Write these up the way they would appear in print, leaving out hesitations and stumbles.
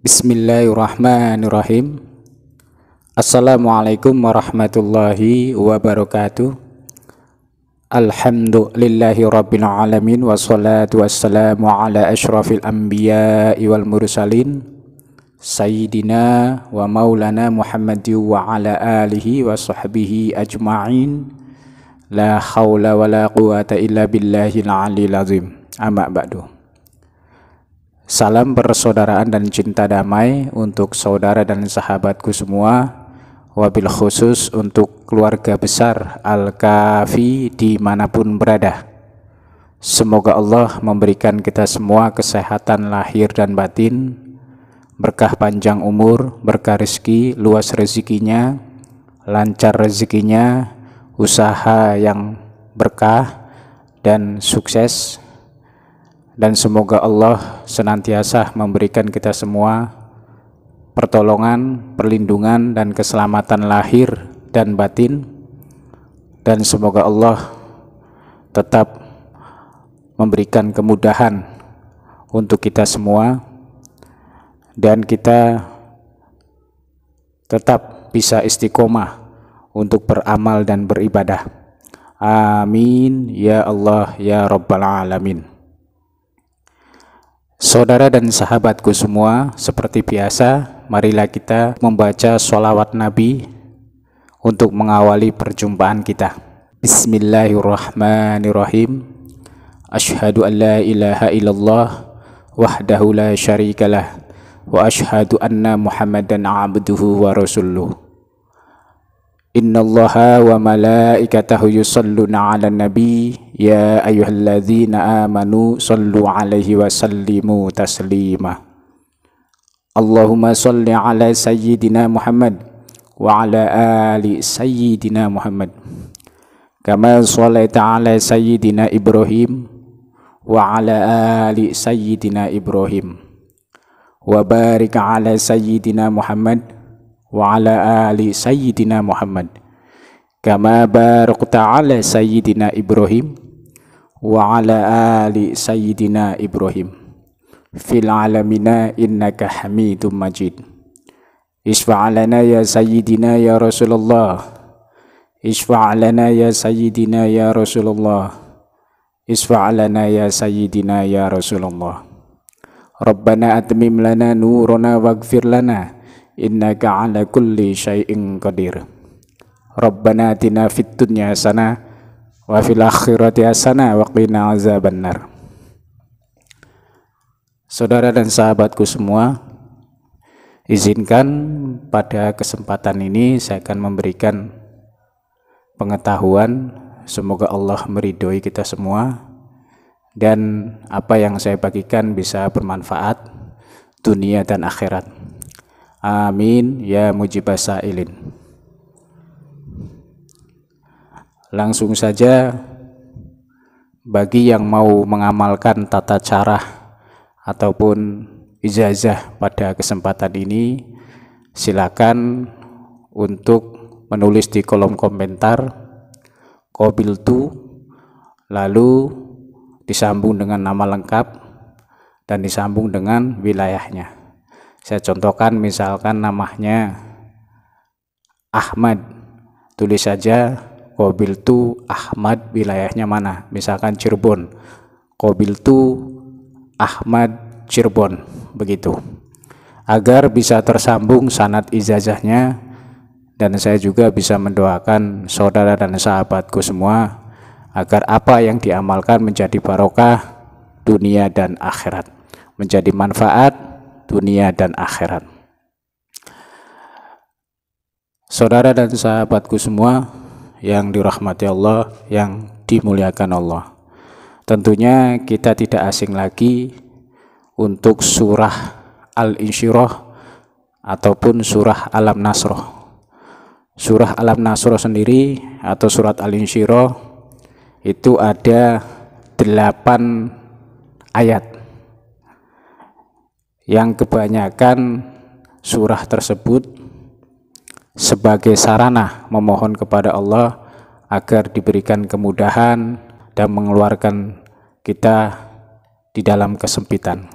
Bismillahirrahmanirrahim. Assalamualaikum warahmatullahi wabarakatuh. Alhamdulillahi rabbil alamin. Wassalatu wassalamu ala ashrafil anbiya'i wal mursalin Sayyidina wa maulana Muhammadi wa ala alihi wa sahbihi ajma'in. La hawla wa la quwata illa billahil aliyil azim. Amma ba'du. Salam persaudaraan dan cinta damai untuk saudara dan sahabatku semua, wabil khusus untuk keluarga besar Al-Kafi dimanapun berada. Semoga Allah memberikan kita semua kesehatan lahir dan batin, berkah panjang umur, berkah rezeki, luas rezekinya, lancar rezekinya, usaha yang berkah dan sukses. Dan semoga Allah senantiasa memberikan kita semua pertolongan, perlindungan, dan keselamatan lahir dan batin. Dan semoga Allah tetap memberikan kemudahan untuk kita semua, dan kita tetap bisa istiqomah untuk beramal dan beribadah. Amin ya Allah ya Rabbal Alamin. Saudara dan sahabatku semua, seperti biasa, marilah kita membaca sholawat Nabi untuk mengawali perjumpaan kita. Bismillahirrahmanirrahim. Ashhadu an la ilaha illallah wahdahu la syarikalah wa ashhadu anna Muhammadan abduhu wa rasuluh. Innallaha wa malaikatahu yusalluna ala nabi ya ayyuhalladzina amanu sallu alaihi wa sallimu taslima. Allahumma salli ala sayyidina Muhammad wa ala ali sayyidina Muhammad kama shallaita ala sayyidina Ibrahim wa ala ali sayyidina Ibrahim wa barik ala sayyidina Muhammad wa ala ali sayyidina Muhammad kama barakta ala sayyidina Ibrahim wa ala ali sayyidina Ibrahim fil alamina innaka hamidum majid. Isfa'alana ya sayyidina ya Rasulullah, isfa'alana ya sayyidina ya Rasulullah, isfa'alana ya sayyidina ya Rasulullah. Rabbana atmim lana nurana waghfir lana innaka ala kulli syai'in qadir. Rabbana atina fid dunya hasanah wa fil akhirati hasanah wa qina azabannar. Saudara dan sahabatku semua, izinkan pada kesempatan ini saya akan memberikan pengetahuan, semoga Allah meridhoi kita semua, dan apa yang saya bagikan bisa bermanfaat dunia dan akhirat. Amin ya mujibas sa'ilin. Langsung saja, bagi yang mau mengamalkan tata cara ataupun ijazah pada kesempatan ini, silakan untuk menulis di kolom komentar qabiltu, lalu disambung dengan nama lengkap dan disambung dengan wilayahnya. Saya contohkan, misalkan namanya Ahmad, tulis saja qabiltu Ahmad, wilayahnya mana, misalkan Cirebon, qabiltu Ahmad Cirebon, begitu, agar bisa tersambung sanad ijazahnya, dan saya juga bisa mendoakan saudara dan sahabatku semua agar apa yang diamalkan menjadi barokah dunia dan akhirat, menjadi manfaat dunia dan akhirat. Saudara dan sahabatku semua yang dirahmati Allah, yang dimuliakan Allah, tentunya kita tidak asing lagi untuk surah Al-Insyirah ataupun surah Alam-Nasroh. Surah Alam-Nasroh sendiri atau surat Al-Insyirah itu ada 8 ayat, yang kebanyakan surah tersebut sebagai sarana memohon kepada Allah agar diberikan kemudahan dan mengeluarkan kita di dalam kesempitan.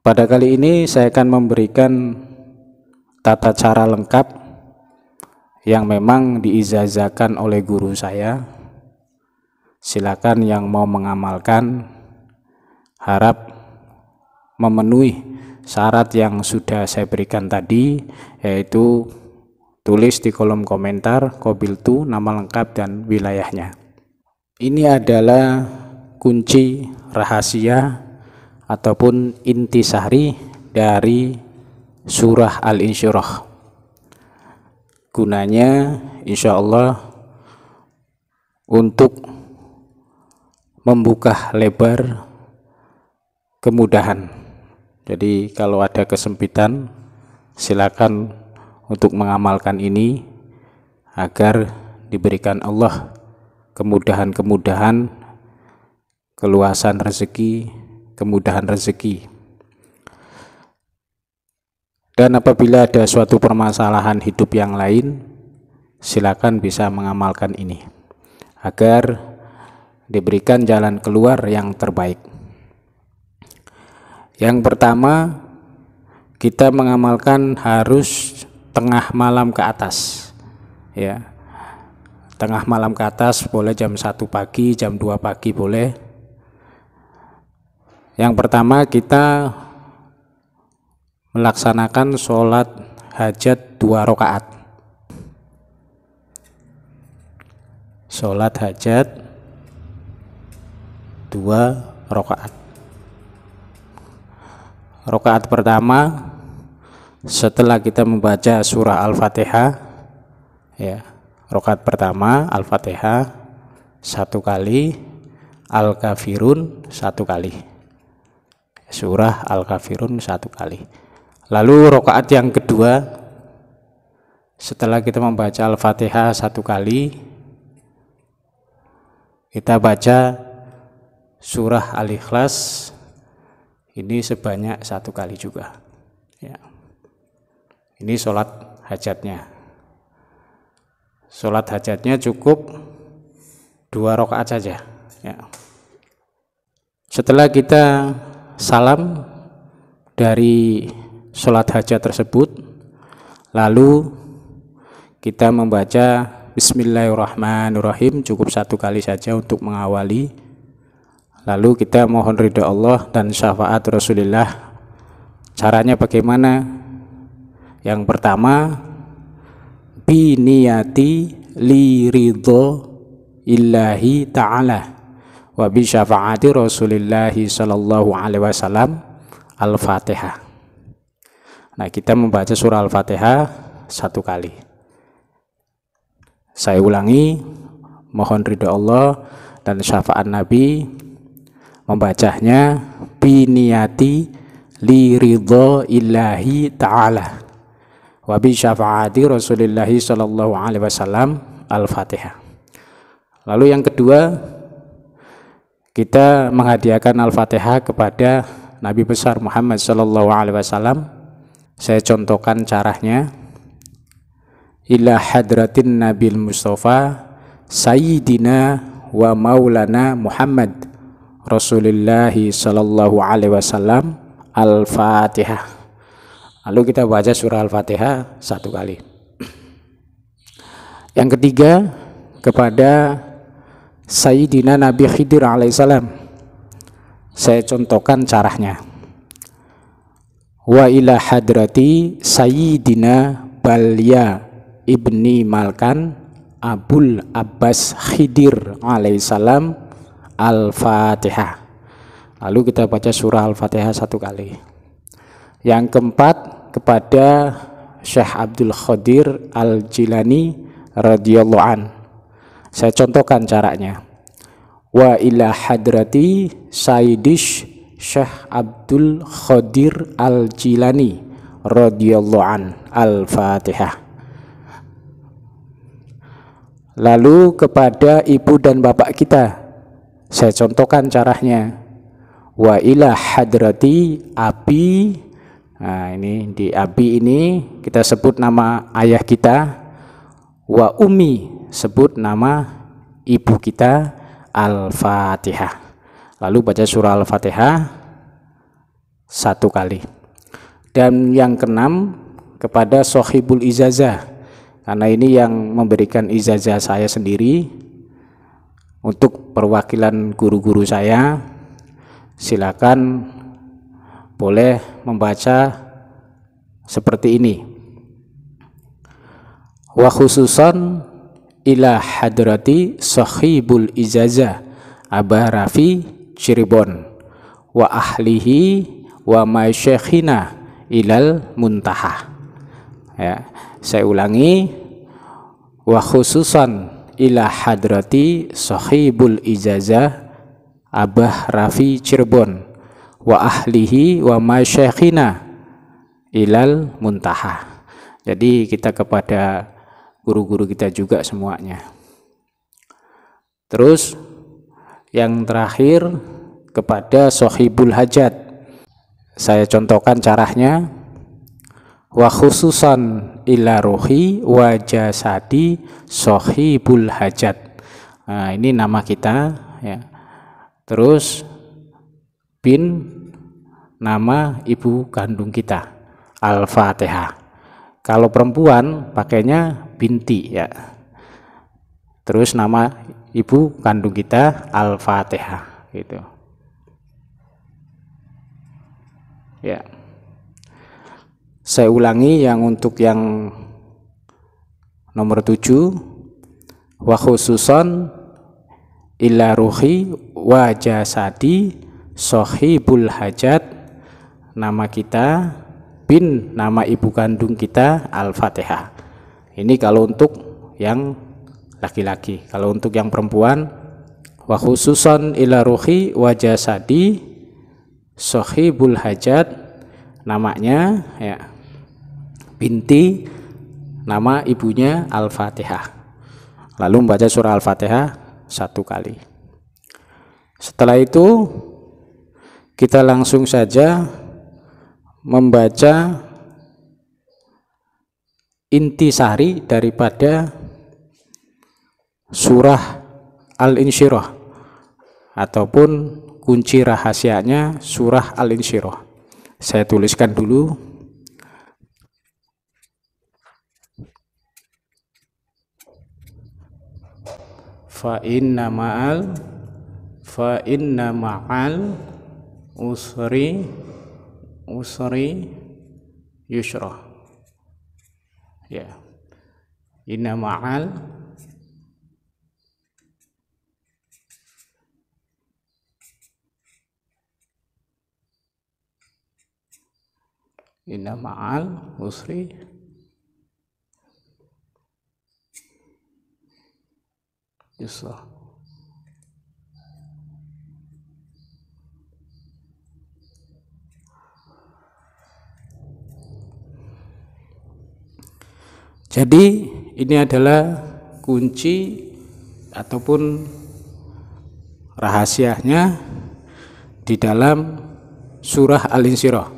Pada kali ini saya akan memberikan tata cara lengkap yang memang diijazahkan oleh guru saya. Silakan yang mau mengamalkan, harap memenuhi syarat yang sudah saya berikan tadi, yaitu tulis di kolom komentar Qabiltu, nama lengkap dan wilayahnya. Ini adalah kunci rahasia ataupun intisari dari surah Al-Insyirah. Gunanya insya Allah untuk membuka lebar kemudahan. Jadi kalau ada kesempitan, silakan untuk mengamalkan ini agar diberikan Allah kemudahan-kemudahan, keluasan rezeki, kemudahan rezeki. Dan apabila ada suatu permasalahan hidup yang lain, silakan bisa mengamalkan ini agar diberikan jalan keluar yang terbaik. Yang pertama, kita mengamalkan harus tengah malam ke atas, ya. Tengah malam ke atas boleh jam 1 pagi, jam 2 pagi boleh. Yang pertama, kita melaksanakan sholat hajat 2 rakaat. Sholat hajat 2 rakaat. Rakaat pertama setelah kita membaca surah Al-Fatihah, ya. Rakaat pertama Al-Fatihah 1 kali, Al-Kafirun 1 kali. Surah Al-Kafirun 1 kali. Lalu rakaat yang kedua setelah kita membaca Al-Fatihah 1 kali, kita baca surah Al-Ikhlas ini sebanyak 1 kali juga, ya. Ini sholat hajatnya. Sholat hajatnya cukup 2 rakaat saja, ya. Setelah kita salam dari sholat hajat tersebut, lalu kita membaca Bismillahirrahmanirrahim cukup 1 kali saja untuk mengawali. Lalu kita mohon ridha Allah dan syafaat Rasulullah. Caranya bagaimana? Yang pertama, bi niyati li ridho illahi ta'ala wa bi syafaati Rasulillahi sallallahu alaihi wasallam Al-Fatihah. Nah, kita membaca surah Al-Fatihah 1 kali. Saya ulangi, mohon ridha Allah dan syafaat Nabi, membacanya bi niyati li ridho illahi ta'ala wa bi syafaati Rasulillahi sallallahu alaihi wasallam Al-Fatihah. Lalu yang kedua, kita menghadiahkan Al-Fatihah kepada Nabi besar Muhammad sallallahu alaihi wasallam. Saya contohkan caranya. Ila hadratin Nabil Mustafa Sayyidina wa Maulana Muhammad Rasulillahi sallallahu alaihi wasallam Al-Fatihah. Lalu kita baca surah Al-Fatihah 1 kali. Yang ketiga, kepada Sayyidina Nabi Khidir alaihissalam, saya contohkan caranya. Wa ila hadrati Sayyidina Balya ibni Malkan Abul Abbas Khidir alaihissalam Al-Fatihah. Lalu kita baca surah Al-Fatihah 1 kali. Yang keempat, kepada Syekh Abdul Qadir Al-Jilani radhiyallahu an. Saya contohkan caranya. Wa ila hadrati Sayyidish Syekh Abdul Qadir Al-Jilani radhiyallahu an Al-Fatihah. Lalu kepada ibu dan bapak kita, saya contohkan caranya. Wa ila hadrati abi. Nah, ini di abi ini kita sebut nama ayah kita. Wa ummi, sebut nama ibu kita. Al-Fatihah. Lalu baca surah Al-Fatihah 1 kali. Dan yang keenam kepada sohibul ijazah, karena ini yang memberikan ijazah saya sendiri. Untuk perwakilan guru-guru saya, silakan boleh membaca seperti ini. Wa khususan ila hadrati sohibul ijazah Abah Rafi Cirebon wa ahlihi wa masyakhina ilal muntaha. Ya, saya ulangi, wa khususan ila hadrati sohibul ijazah Abah Rafi Cirebon wa ahlihi wa masyakhina ilal muntaha. Jadi kita kepada guru-guru kita juga semuanya. Terus yang terakhir kepada sohibul hajat, saya contohkan caranya. Wa khususan ila ruhi wa jasadi sohibul hajat. Nah, ini nama kita ya. Terus bin nama ibu kandung kita, Al-Fatihah. Kalau perempuan pakainya binti ya. Terus nama ibu kandung kita Al-Fatihah gitu. Ya. Saya ulangi yang untuk yang nomor 7, wa khususan illa ruhi wa jasadi sohibul hajat, nama kita bin nama ibu kandung kita Al-Fatihah. Ini kalau untuk yang laki-laki. Kalau untuk yang perempuan, wa khususan illa ruhi wa jasadi sohibul hajat, namanya ya binti, nama ibunya Al-Fatihah. Lalu membaca surah Al-Fatihah 1 kali. Setelah itu kita langsung saja membaca intisari daripada surah Al-Insyirah ataupun kunci rahasianya surah Al-Insyirah. Saya tuliskan dulu. Fa inna ma'al usri yusra. Ya. Inna ma'al usri yusra. Jadi ini adalah kunci ataupun rahasianya di dalam surah Al-Insyirah.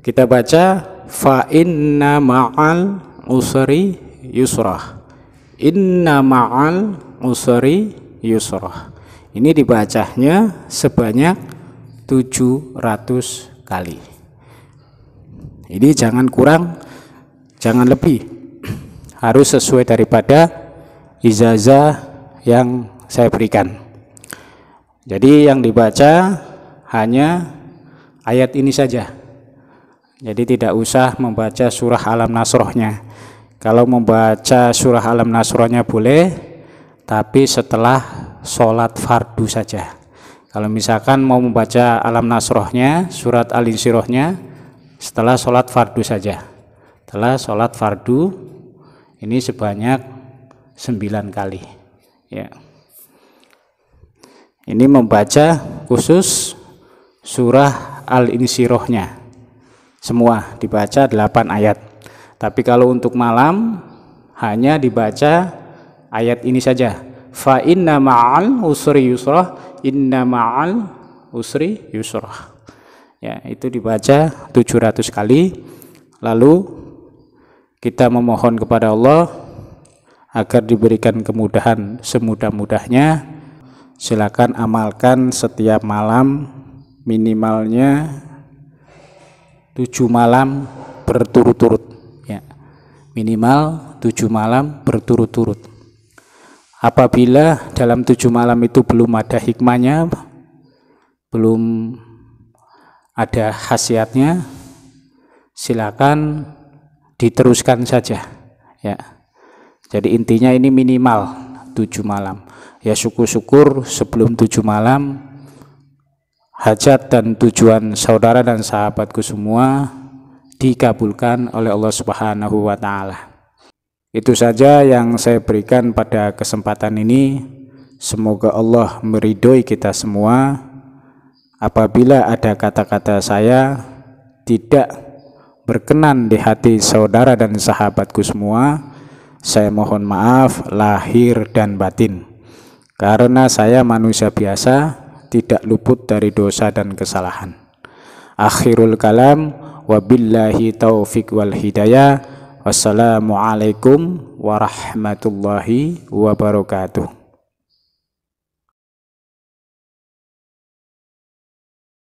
Kita baca fa inna ma'al usri yusra. Inna ma'al usri yusra. Ini dibacanya sebanyak 700 kali. Ini jangan kurang, jangan lebih. Harus sesuai daripada ijazah yang saya berikan. Jadi yang dibaca hanya ayat ini saja. Jadi tidak usah membaca surah Alam Nasrohnya. Kalau membaca surah Alam Nasrohnya boleh, tapi setelah sholat fardu saja. Kalau misalkan mau membaca Alam Nasrohnya, surat Al-Insyirahnya, setelah sholat fardu saja. Setelah sholat fardu ini sebanyak 9 kali. Ya. Ini membaca khusus surah Al-Insyirahnya. Semua dibaca 8 ayat. Tapi kalau untuk malam hanya dibaca ayat ini saja. Fa inna ma'al usri yusra, inna ma'al usri yusra. Ya, itu dibaca 700 kali. Lalu kita memohon kepada Allah agar diberikan kemudahan semudah-mudahnya. Silakan amalkan setiap malam minimalnya 7 malam berturut-turut ya. Minimal 7 malam berturut-turut. Apabila dalam 7 malam itu belum ada hikmahnya, belum ada khasiatnya, silakan diteruskan saja ya. Jadi intinya ini minimal 7 malam. Ya syukur-syukur sebelum 7 malam hajat dan tujuan saudara dan sahabatku semua dikabulkan oleh Allah Subhanahu wa taala. Itu saja yang saya berikan pada kesempatan ini. Semoga Allah meridhoi kita semua. Apabila ada kata-kata saya tidak berkenan di hati saudara dan sahabatku semua, saya mohon maaf lahir dan batin. Karena saya manusia biasa, tidak luput dari dosa dan kesalahan. Akhirul kalam, wabillahi taufiq wal hidayah. Wassalamualaikum warahmatullahi wabarakatuh.